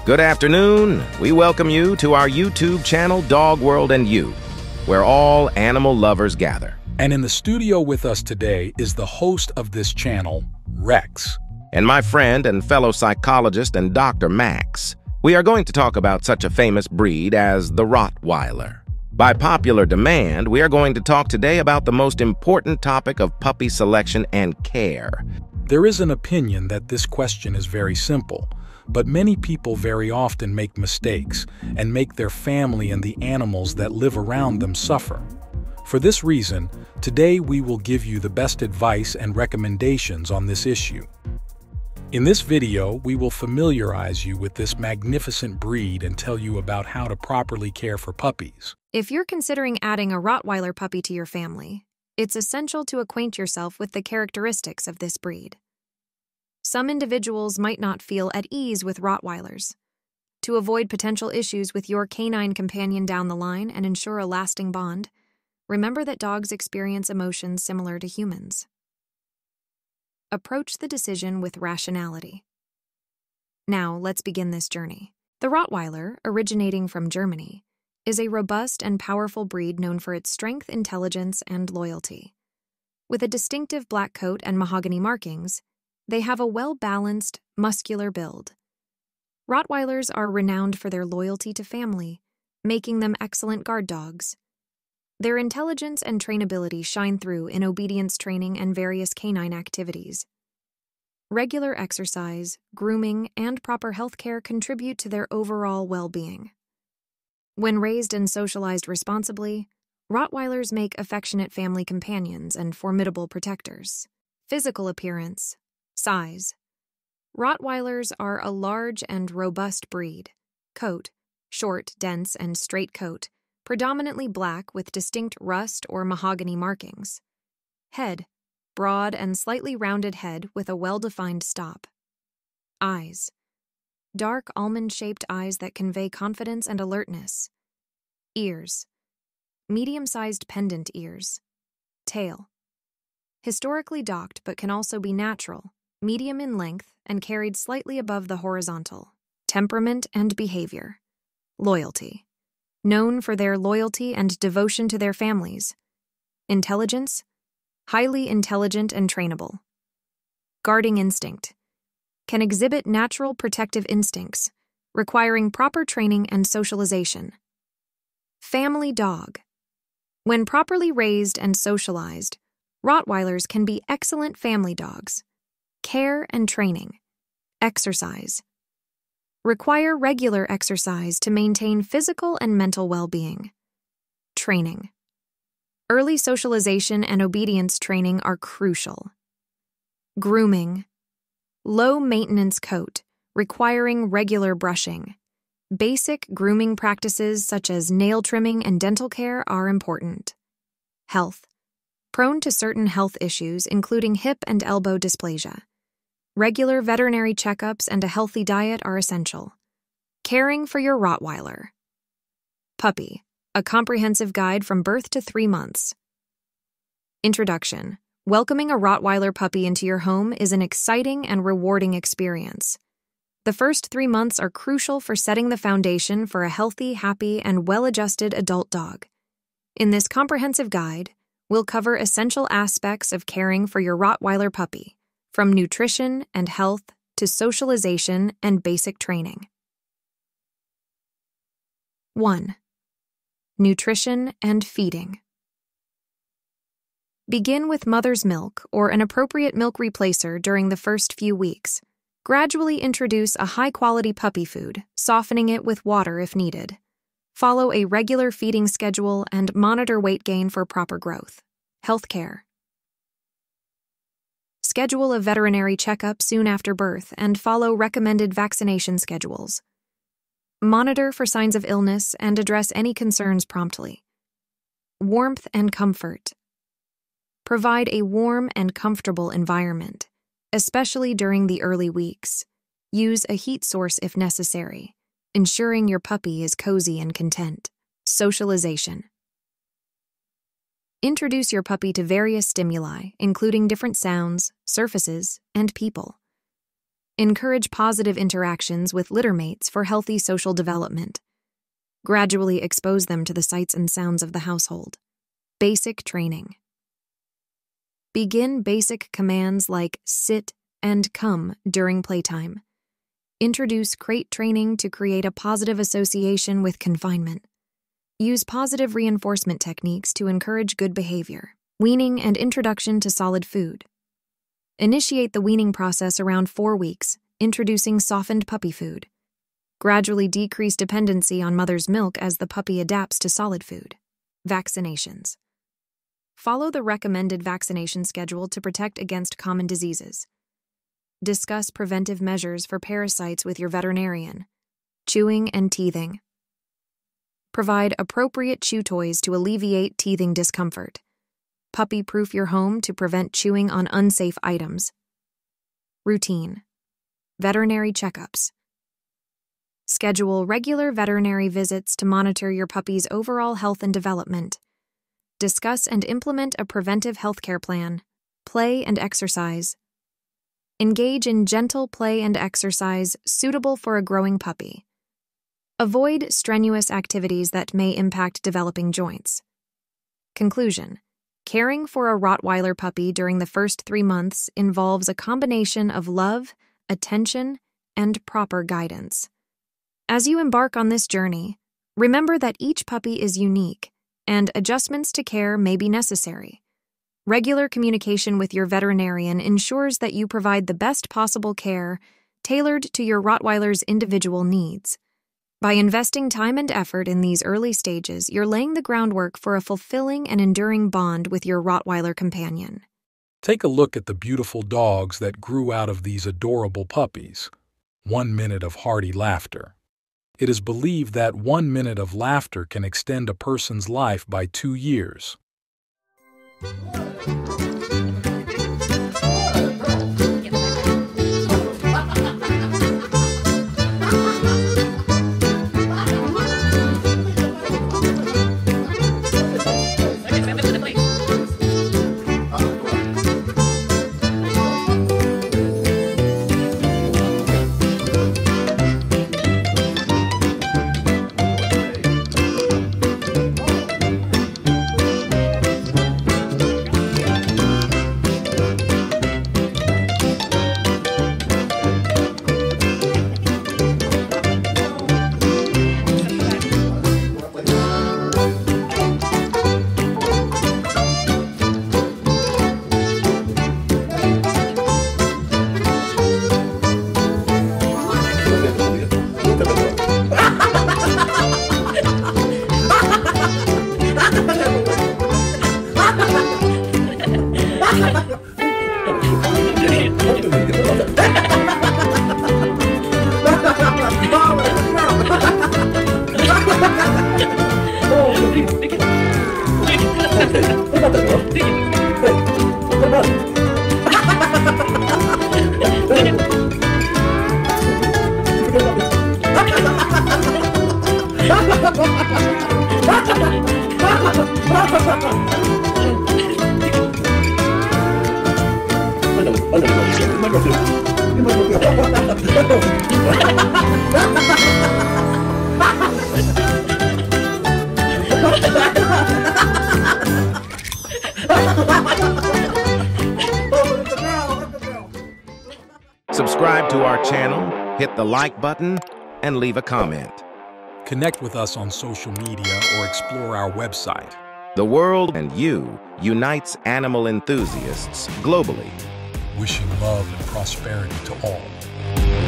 Good afternoon. We welcome you to our YouTube channel, Dog World and You, where all animal lovers gather. And in the studio with us today is the host of this channel, Rex. And my friend and fellow psychologist and Dr. Max. We are going to talk about such a famous breed as the Rottweiler. By popular demand, we are going to talk today about the most important topic of puppy selection and care. There is an opinion that this question is very simple, but many people very often make mistakes and make their family and the animals that live around them suffer. For this reason, today we will give you the best advice and recommendations on this issue. In this video, we will familiarize you with this magnificent breed and tell you about how to properly care for puppies. If you're considering adding a Rottweiler puppy to your family, it's essential to acquaint yourself with the characteristics of this breed. Some individuals might not feel at ease with Rottweilers. To avoid potential issues with your canine companion down the line and ensure a lasting bond, remember that dogs experience emotions similar to humans. Approach the decision with rationality. Now, let's begin this journey. The Rottweiler, originating from Germany, is a robust and powerful breed known for its strength, intelligence, and loyalty. With a distinctive black coat and mahogany markings, they have a well-balanced, muscular build. Rottweilers are renowned for their loyalty to family, making them excellent guard dogs. Their intelligence and trainability shine through in obedience training and various canine activities. Regular exercise, grooming, and proper health care contribute to their overall well-being. When raised and socialized responsibly, Rottweilers make affectionate family companions and formidable protectors. Physical appearance. Size. Rottweilers are a large and robust breed. Coat. Short, dense, and straight coat, predominantly black with distinct rust or mahogany markings. Head. Broad and slightly rounded head with a well-defined stop. Eyes. Dark almond-shaped eyes that convey confidence and alertness. Ears. Medium-sized pendant ears. Tail. Historically docked but can also be natural, medium in length, and carried slightly above the horizontal. Temperament and behavior. Loyalty. Known for their loyalty and devotion to their families. Intelligence. Highly intelligent and trainable. Guarding instinct. Can exhibit natural protective instincts, requiring proper training and socialization. Family dog. When properly raised and socialized, Rottweilers can be excellent family dogs. Care and training. Exercise. Require regular exercise to maintain physical and mental well-being. Training. Early socialization and obedience training are crucial. Grooming. Low-maintenance coat, requiring regular brushing. Basic grooming practices such as nail trimming and dental care are important. Health. Prone to certain health issues, including hip and elbow dysplasia. Regular veterinary checkups and a healthy diet are essential. Caring for your Rottweiler. Puppy, a comprehensive guide from birth to 3 months. Introduction. Welcoming a Rottweiler puppy into your home is an exciting and rewarding experience. The first 3 months are crucial for setting the foundation for a healthy, happy, and well-adjusted adult dog. In this comprehensive guide, we'll cover essential aspects of caring for your Rottweiler puppy, from nutrition and health to socialization and basic training. 1. Nutrition and feeding. Begin with mother's milk or an appropriate milk replacer during the first few weeks. Gradually introduce a high-quality puppy food, softening it with water if needed. Follow a regular feeding schedule and monitor weight gain for proper growth. Health care. Schedule a veterinary checkup soon after birth and follow recommended vaccination schedules. Monitor for signs of illness and address any concerns promptly. Warmth and comfort. Provide a warm and comfortable environment, especially during the early weeks. Use a heat source if necessary, ensuring your puppy is cozy and content. Socialization. Introduce your puppy to various stimuli, including different sounds, surfaces, and people. Encourage positive interactions with litter mates for healthy social development. Gradually expose them to the sights and sounds of the household. Basic training. Begin basic commands like sit and come during playtime. Introduce crate training to create a positive association with confinement. Use positive reinforcement techniques to encourage good behavior. Weaning and introduction to solid food. Initiate the weaning process around 4 weeks, introducing softened puppy food. Gradually decrease dependency on mother's milk as the puppy adapts to solid food. Vaccinations. Follow the recommended vaccination schedule to protect against common diseases. Discuss preventive measures for parasites with your veterinarian. Chewing and teething. Provide appropriate chew toys to alleviate teething discomfort. Puppy-proof your home to prevent chewing on unsafe items. Routine. Veterinary checkups. Schedule regular veterinary visits to monitor your puppy's overall health and development. Discuss and implement a preventive healthcare plan. Play and exercise. Engage in gentle play and exercise suitable for a growing puppy. Avoid strenuous activities that may impact developing joints. Conclusion. Caring for a Rottweiler puppy during the first 3 months involves a combination of love, attention, and proper guidance. As you embark on this journey, remember that each puppy is unique, and adjustments to care may be necessary. Regular communication with your veterinarian ensures that you provide the best possible care tailored to your Rottweiler's individual needs. By investing time and effort in these early stages, you're laying the groundwork for a fulfilling and enduring bond with your Rottweiler companion. Take a look at the beautiful dogs that grew out of these adorable puppies. 1 minute of hearty laughter. It is believed that 1 minute of laughter can extend a person's life by 2 years. Subscribe to our channel, hit the like button, and leave a comment. Connect with us on social media or explore our website. The World and You unites animal enthusiasts globally. Wishing love and prosperity to all.